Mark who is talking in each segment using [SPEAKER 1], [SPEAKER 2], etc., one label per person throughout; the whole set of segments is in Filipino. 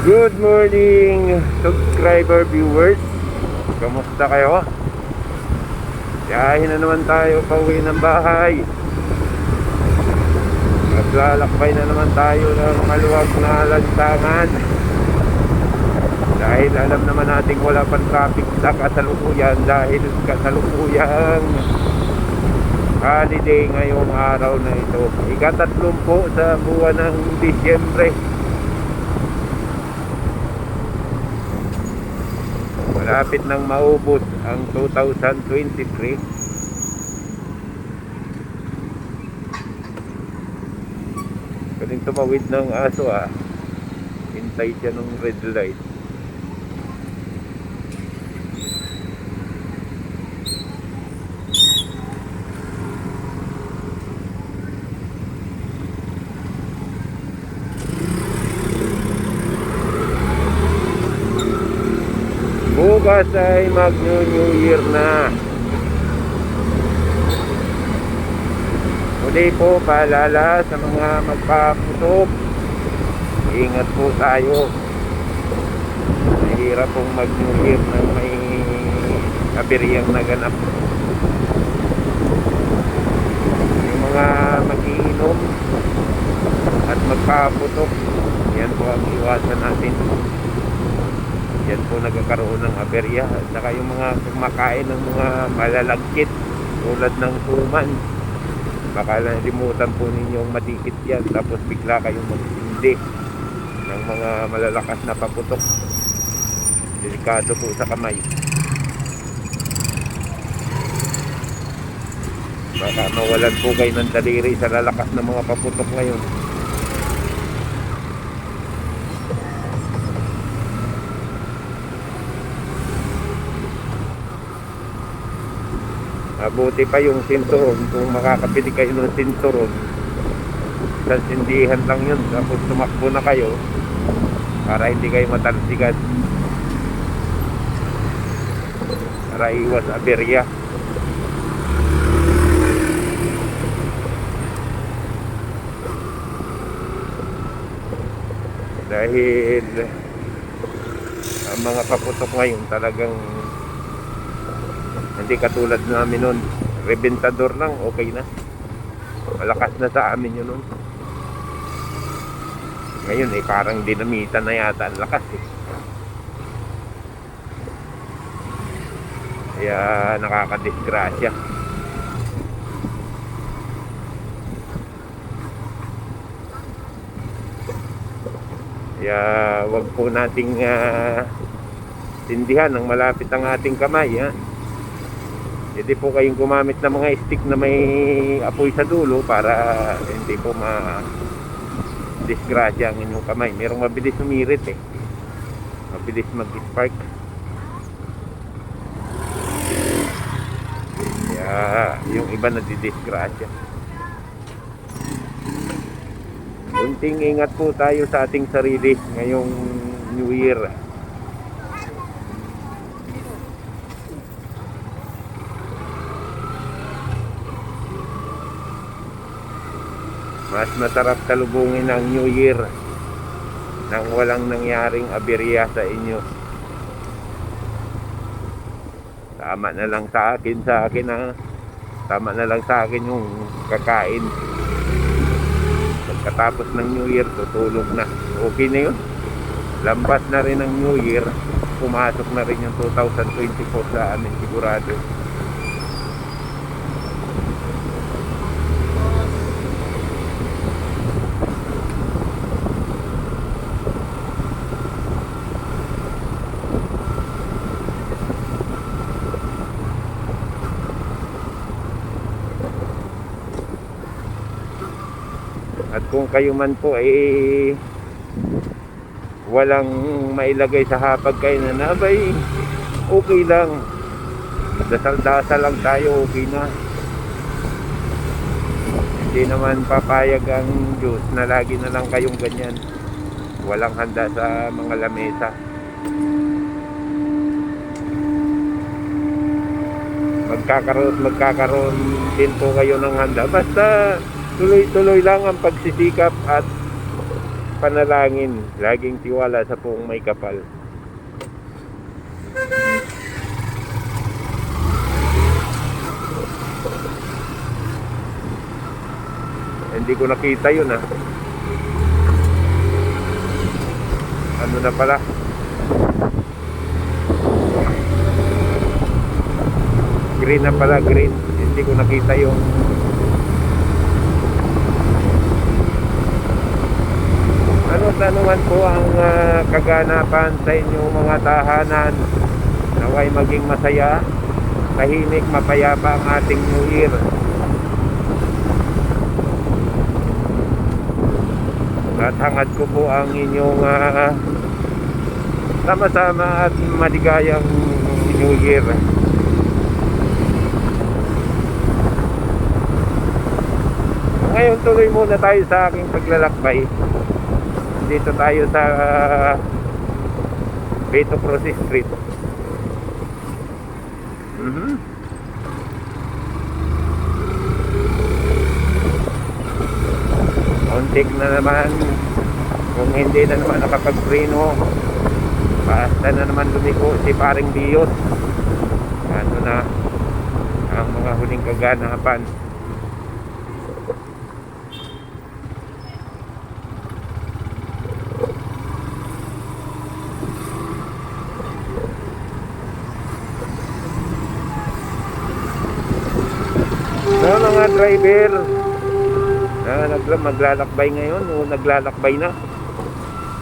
[SPEAKER 1] Good morning, subscriber viewers. Kamusta kayo? Yahin na naman tayo pauwi ng bahay. Maglalakbay na naman tayo ng maluwag na lansangan. Dahil alam naman natin wala pang traffic sa kasalukuyan. Dahil kasalukuyang holiday ngayong araw na ito. Ika-30 sa buwan ng Disyembre. Malapit nang maubos ang 2023. Kaling tumawid ng aso hintay siya ng red light. Bukas ay mag-New Year na. Muli po paalala sa mga magpaputok, ingat po tayo. Mahirap pong mag-New Year nang may aberyang naganap. Yung mga mag-iinom at magpaputok, yan po ang iwasan natin. Yan po nagkakaroon ng aberya. At saka yung mga kumakain ng mga malalagkit tulad ng suman, baka nalimutan po ninyong madikit yan, tapos bigla kayong magtindi ng mga malalakas na paputok. Delikado po sa kamay. Baka mawalan po kayo ng daliri sa lalakas ng mga paputok ngayon. Mabuti pa yung sinturon. Kung makakapili kayo ng sinturon, sa sindihan lang yun, tapos tumakbo na kayo para hindi kayo matalsikan, para iwas aberya. Dahil ang mga paputok ngayon talagang hindi katulad namin nun. Rebentador lang, okay na. Malakas na sa amin yun nun. Ngayon parang dinamitan na yata ang lakas Kaya nakakadisgrasya. Kaya wag po nating tindihan ng malapit ang ating kamay Hindi po kayong gumamit ng mga stick na may apoy sa dulo para hindi po ma-disgrasya ang inyong kamay. Merong mabilis sumirit mabilis mag-spark. Kaya yung iba nadidisgrasya. Kunting ingat po tayo sa ating sarili ngayong New Year. Mas masarap talubungin ang New Year nang walang nangyaring aberya sa inyo. Tama na lang sa akin tama na lang sa akin yung kakain. Pagkatapos ng New Year, tutulog na. Okay na yun. Lampas na rin ang New Year. Pumasok na rin yung 2024 sa amin, sigurado. At kung kayo man po walang mailagay sa hapag kayo na nabay, okay lang. Dasal-dasal lang tayo, okay na. Hindi naman papayag ang Diyos na lagi na lang kayong ganyan. Walang handa sa mga lamesa. Magkakaroon din po kayo ng handa. Basta tuloy-tuloy lang ang pagsisikap at panalangin, laging tiwala sa Poong May Kapal. Hindi ko nakita yun ah. Ano na pala? Green na pala, green. Hindi ko nakita yung ano naman po ang kaganapan sa inyong mga tahanan. Naway maging masaya, tahimik, mapayapa ang ating New Year. At hangad ko po ang inyong sama-sama at maligayang New Year. Ngayon tuloy muna tayo sa aking paglalakbay. Dito tayo sa Beto Cruz Street. Kontik na naman. Kung hindi na naman nakapagpreno, basta na naman lumiko si paring Diyos. Ano na ang mga huling kaganapan. So mga driver na maglalakbay ngayon o naglalakbay na,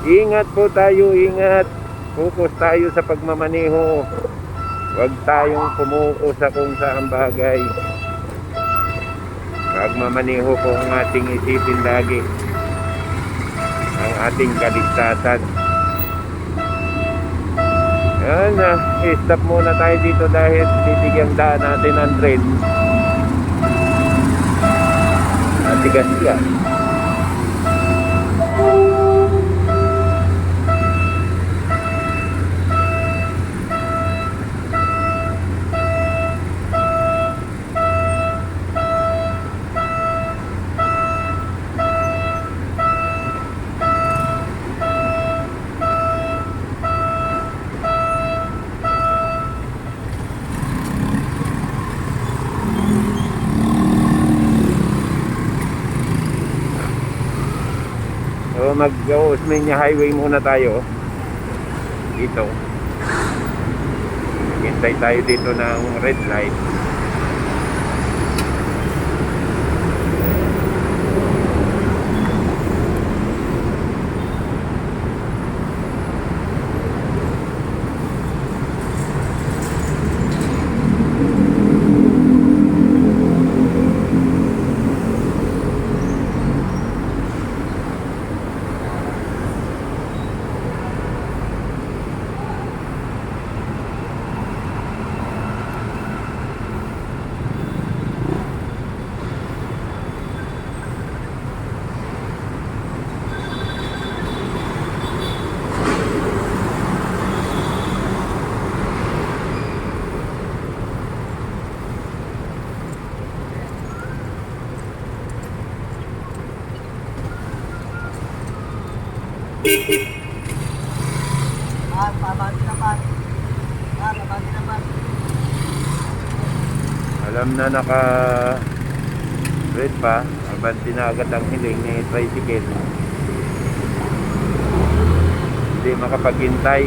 [SPEAKER 1] ingat po tayo, ingat. Focus tayo sa pagmamaneho. Huwag tayong pumuko sa kung saan bagay. Pagmamaneho po ang ating isipin lagi, ang ating kaligtasan. Yan, stop muna tayo dito dahil bibigyan daan natin ang train. Tigas yan. So mag-Osmeña Highway muna tayo dito. Hintay tayo dito ng red light. Alam na naka red pa, abanti na agad ang hiling ni tricycle. Hindi makapaghintay.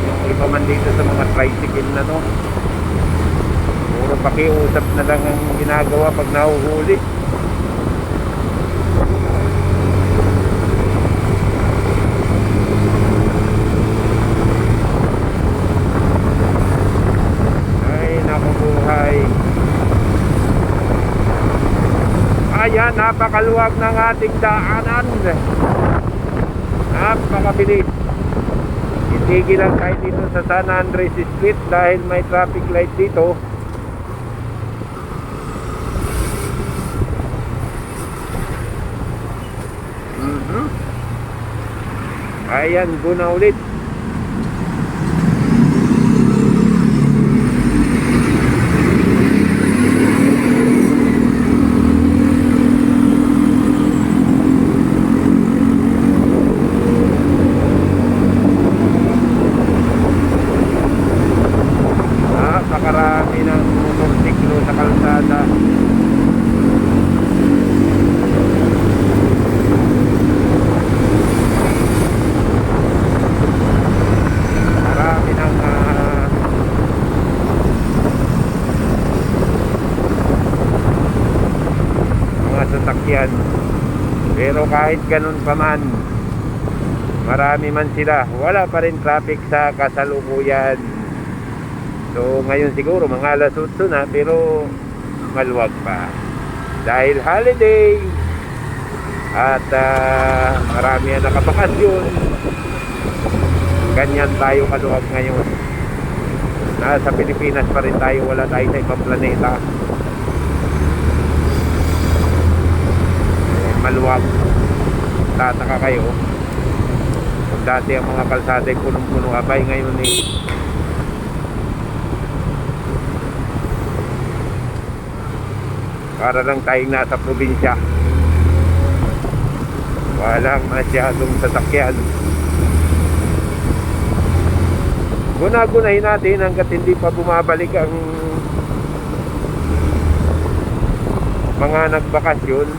[SPEAKER 1] Yung iba man dito sa mga tricycle na to, puro pakiusap na lang ang ginagawa pag nahuhuli. Ayan, napakaluwag ng ating daanan. Napakabilis. Itigil lang tayo dito sa San Andres Street dahil may traffic light dito. Ayan, guna ulit. sasakyan. Pero kahit ganun pa man, marami man sila, wala pa rin traffic sa kasalukuyan. So ngayon siguro mga alas 8 na, pero maluwag pa dahil holiday at marami ang nakabakasyon. Ganyan tayo kaluwag ngayon. Nasa Pilipinas pa rin tayo, wala tayo sa ibang planeta. Maluwag. Tataka kayo kung dati ang mga kalsada ay punong-puno, abay ngayon para lang tayong nasa probinsya, walang masyadong sasakyan. Gunagunahin natin hanggat hindi pa bumabalik ang mga nagbakasyon,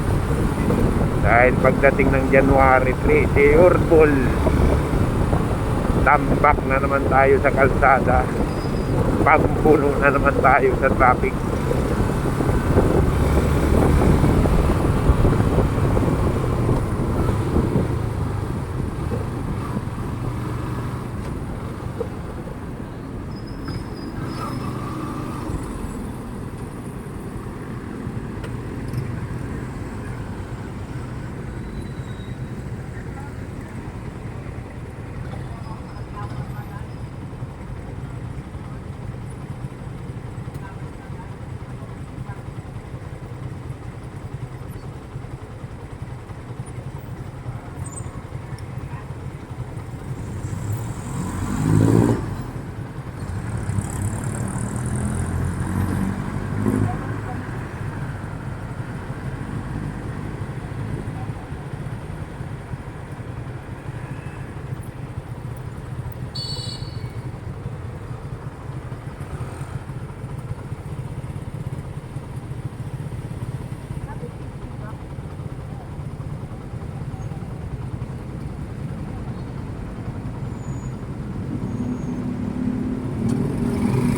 [SPEAKER 1] dahil pagdating ng January 3, Orbol, tambak na naman tayo sa kalsada, pagpuno na naman tayo sa traffic.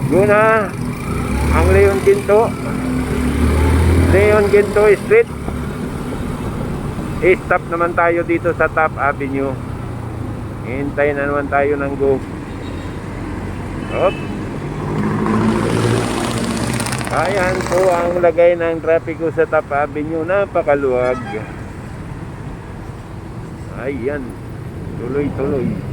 [SPEAKER 1] Guna ang Leon Ginto Street. I-stop naman tayo dito sa Top Avenue. Hintay na naman tayo ng go. Hop. Ayan po ang lagay ng trapiko sa Top Avenue. Napakaluwag. Ayan, tuloy-tuloy.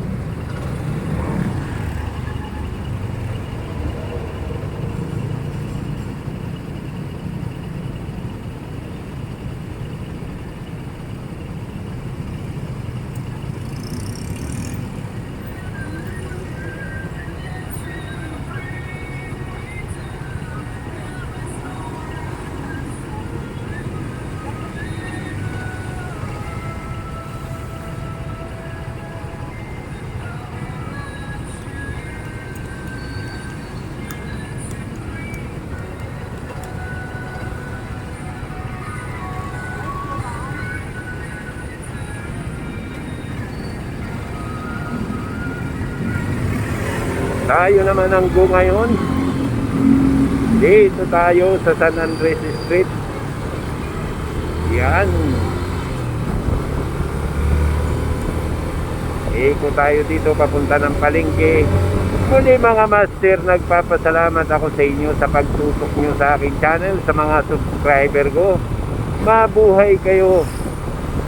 [SPEAKER 1] Tayo naman ang go ngayon. Dito tayo sa San Andres Street. Yan. Ikot tayo dito papunta ng palengke. Muli mga master, nagpapasalamat ako sa inyo sa pagtutok nyo sa aking channel, sa mga subscriber ko. Mabuhay kayo.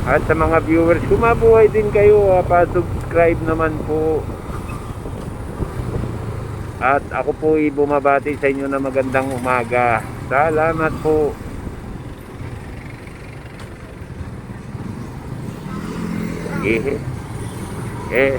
[SPEAKER 1] At sa mga viewers ko, mabuhay din kayo. Pa-subscribe naman po. At ako po ay bumabati sa inyo na magandang umaga. Salamat po. Eh.